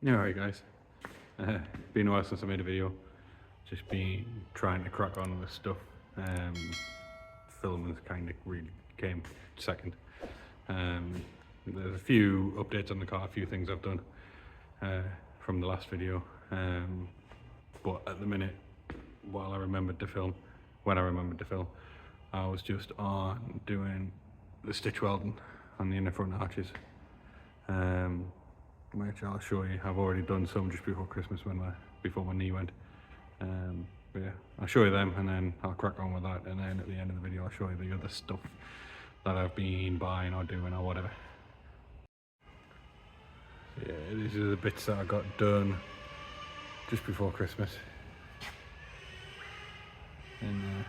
Alright guys, been a while since I made a video. Just been trying to crack on with stuff. Filming kind of really came second. There's a few updates on the car, a few things I've done from the last video. But at the minute, when I remembered to film, I was just on doing the stitch welding on the inner front arches. Which I'll show you. I've already done some just before Christmas before my knee went. But yeah, I'll show you them and then I'll crack on with that, and then at the end of the video I'll show you the other stuff that I've been buying or doing or whatever. So yeah, these are the bits that I got done just before Christmas. And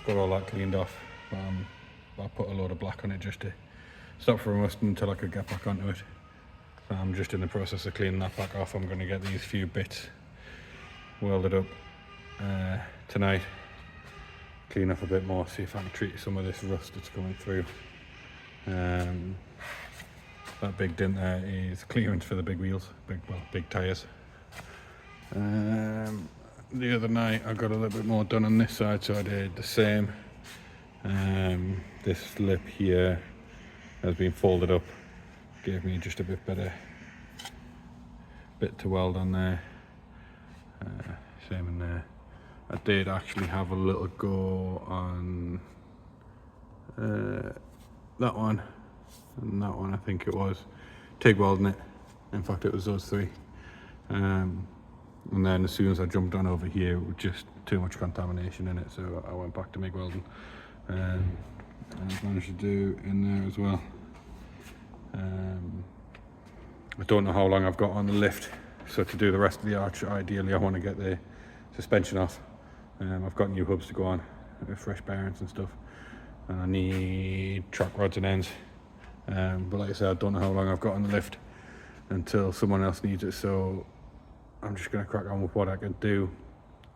got all that cleaned off. I put a load of black on it just to stop from rusting until I could get back onto it. So I'm just in the process of cleaning that back off. I'm going to get these few bits welded up tonight, clean up a bit more, see if I can treat some of this rust that's coming through. That big dent there is clearance for the big wheels, big tyres. The other night I got a little bit more done on this side, so I did the same. This lip here has been folded up, gave me just a bit better bit to weld on there. Same in there. I did actually have a little go on that one and that one, I think it was TIG welding it. In fact it was those three. And then as soon as I jumped on over here, it was just too much contamination in it, so I went back to MIG welding. And I managed to do in there as well. I don't know how long I've got on the lift, so to do the rest of the arch, ideally I want to get the suspension off. I've got new hubs to go on with fresh bearings and stuff, and I need track rods and ends. But like I said, I don't know how long I've got on the lift until someone else needs it, so I'm just going to crack on with what I can do,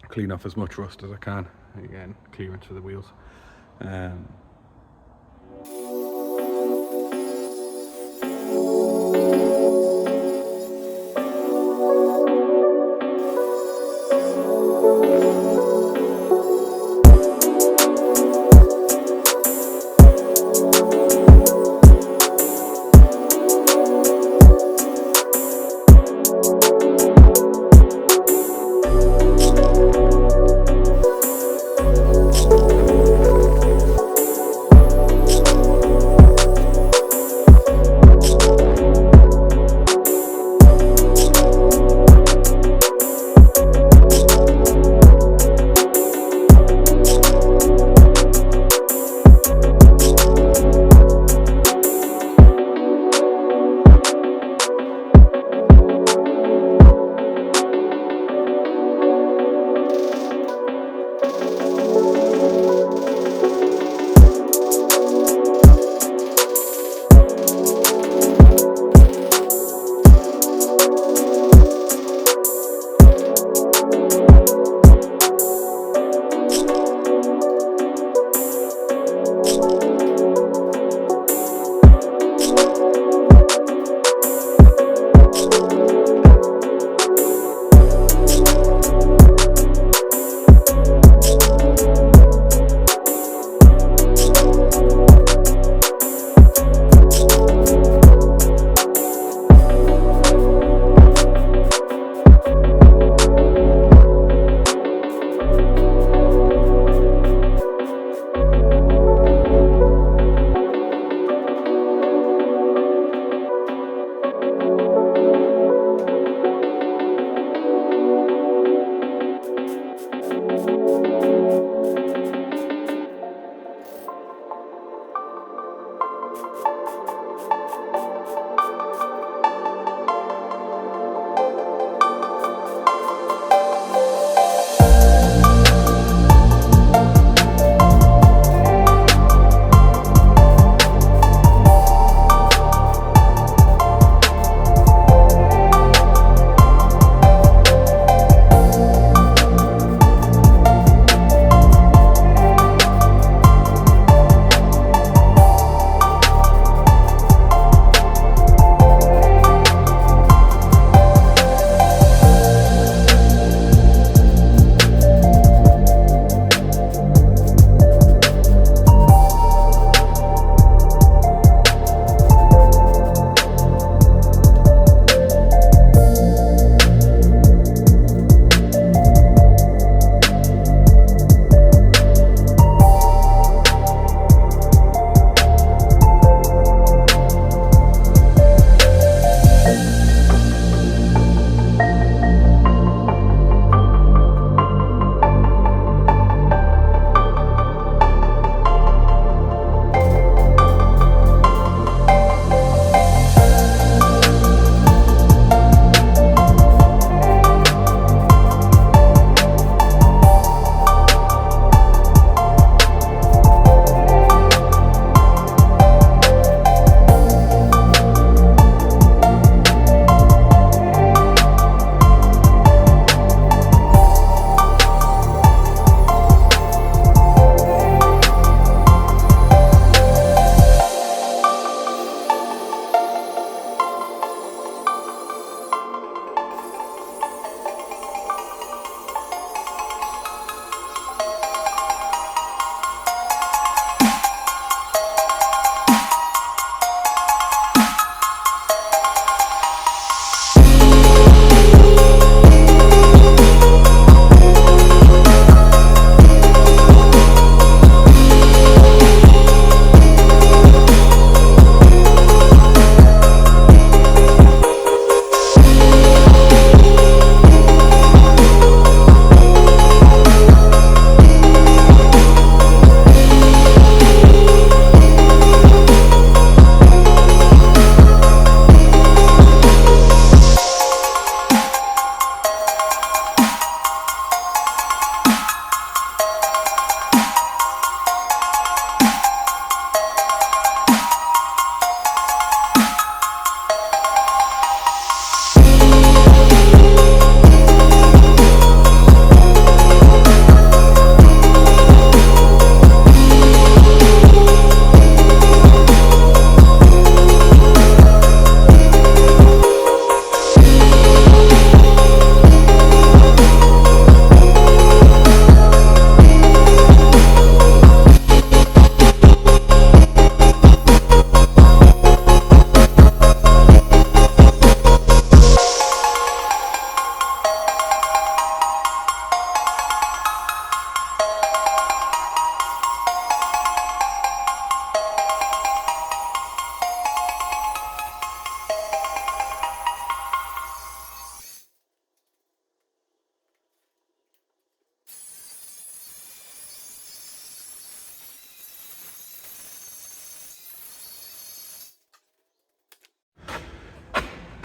clean off as much rust as I can, again clearance for the wheels.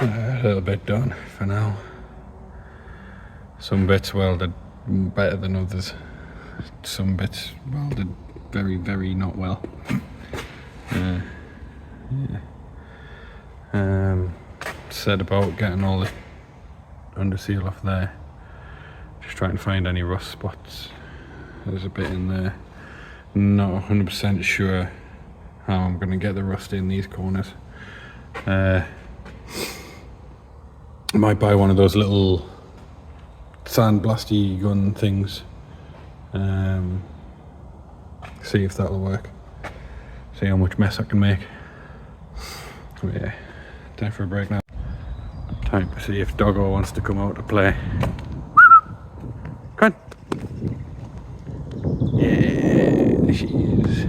A little bit done for now. Some bits welded better than others. Some bits welded very, very not well. Yeah. Said about getting all the under seal off there. Just trying to find any rust spots. There's a bit in there. Not 100% sure how I'm going to get the rust in these corners. I might buy one of those little sandblasty gun things. See if that'll work. See how much mess I can make. But yeah, time for a break now. Time to see if Doggo wants to come out to play. Come on. Yeah, there she is.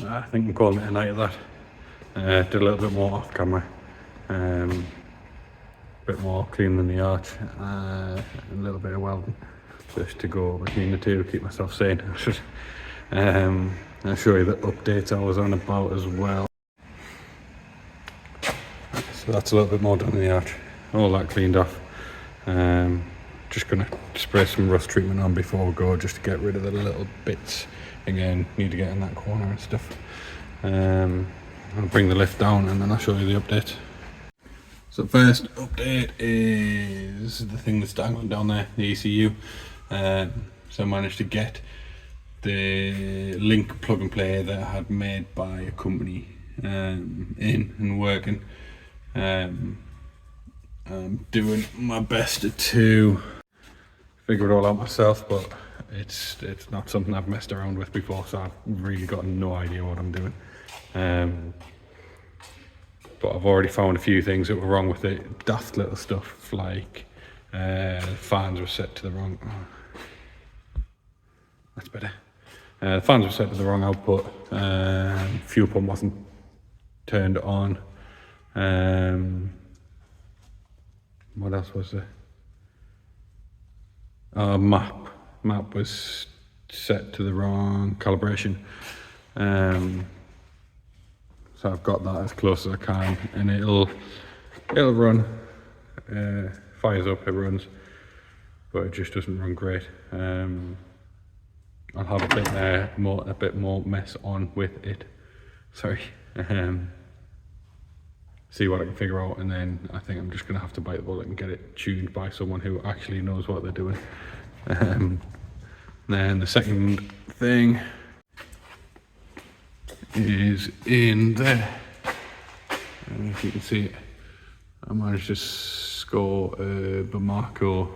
I think I'm calling it a night of that. Did a little bit more off camera. A bit more cleaning in the arch. A little bit of welding. Just to go between the two, keep myself sane. I'll show you the updates I was on about as well. So that's a little bit more done in the arch. All that cleaned off. Just gonna spray some rust treatment on before we go, just to get rid of the little bits. Again, need to get in that corner and stuff. I'll bring the lift down and then I'll show you the update. So first update is the thing that's dangling down there, the ECU. So I managed to get the link plug and play that I had made by a company in and working. I'm doing my best to figure it all out myself, but it's not something I've messed around with before, so I've really got no idea what I'm doing. But I've already found a few things that were wrong with it. Daft little stuff like fans were set to the wrong. That's better. The fans were set to the wrong output. Fuel pump wasn't turned on. What else was there? Map was set to the wrong calibration. So I've got that as close as I can, and it'll run. Fires up, it runs, but it just doesn't run great. I'll have a bit more mess on with it. Sorry. See what I can figure out, and then I think I'm just gonna have to bite the bullet and get it tuned by someone who actually knows what they're doing. Then the second thing is in there. I don't know if you can see it. I managed to score a Bamako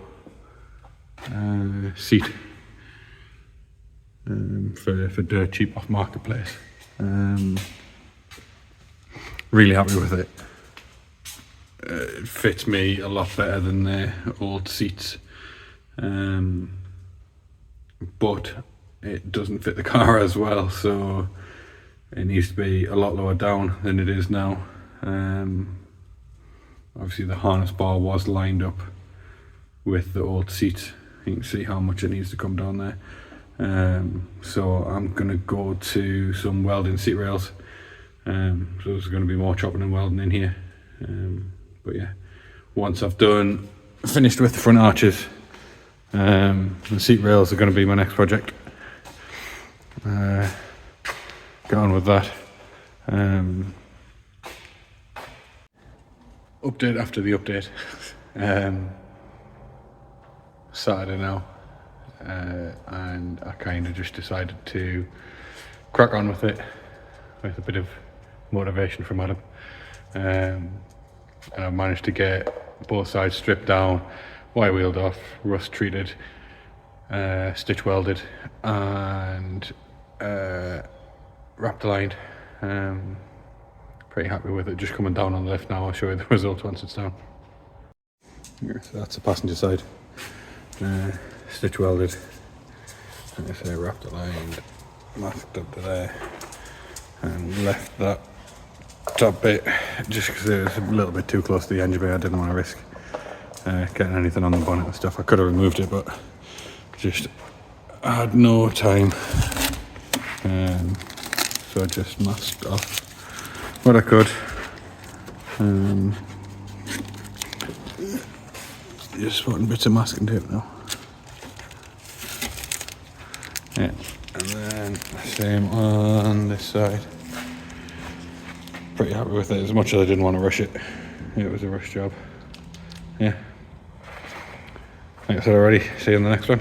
seat for dirt cheap off marketplace. Really happy with it. It fits me a lot better than the old seats, but it doesn't fit the car as well, so it needs to be a lot lower down than it is now. Obviously the harness bar was lined up with the old seats. You can see how much it needs to come down there. So I'm gonna go to some welding seat rails. So there's going to be more chopping and welding in here. But yeah, once I've finished with the front arches, the seat rails are going to be my next project. Get on with that. Update after the update. Saturday now, and I kind of just decided to crack on with it with a bit of motivation from Adam. And I managed to get both sides stripped down, white wheeled off, rust treated, stitch welded, and raptor lined. pretty happy with it. Just coming down on the lift now. I'll show you the result once it's down. Here, so that's the passenger side. Stitch welded. Like I say, raptor lined, masked up to there, and left that top bit just because it was a little bit too close to the engine bay. I didn't want to risk getting anything on the bonnet and stuff. I could have removed it, but just I had no time. So I just masked off what I could. Just putting bits of masking tape now. Yeah, and then same on this side. Pretty happy with it, as much as I didn't want to rush it. It was a rush job. Yeah. Like I said already, see you in the next one.